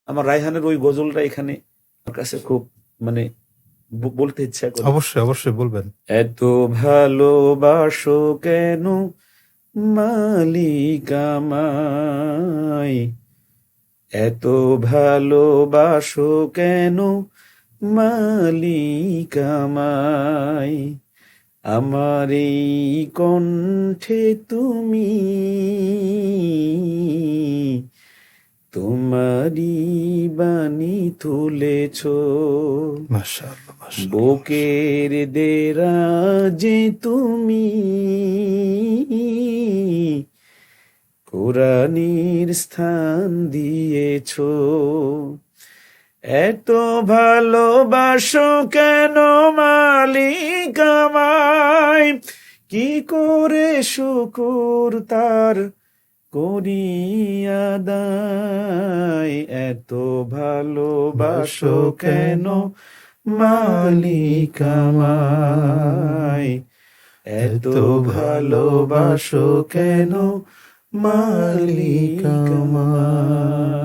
আমার রায়হানের ওই গজলটা এখানে আমার কাছে খুব মানে বলতে ইচ্ছা করে। অবশ্যই অবশ্যই বলবেন। এত ভালোবাসো কেন মালিক আমায়, এত ভালোবাসো কেন মালিক আমায়, আমার এই কণ্ঠে তুমি তোমারি বাণী তুলেছ, মাশাআল্লাহ মাশাআল্লাহ। বুকের দেরাজে তুমি কোরআনের স্থান দিয়েছ। এত ভালোবাসো কেন মালিক আমায়, কি করে শুকুর তার করিয়া দায়, এত ভালোবাসো কেন মালিক আমায়, এত ভালোবাসো কেন মালিক আমায়।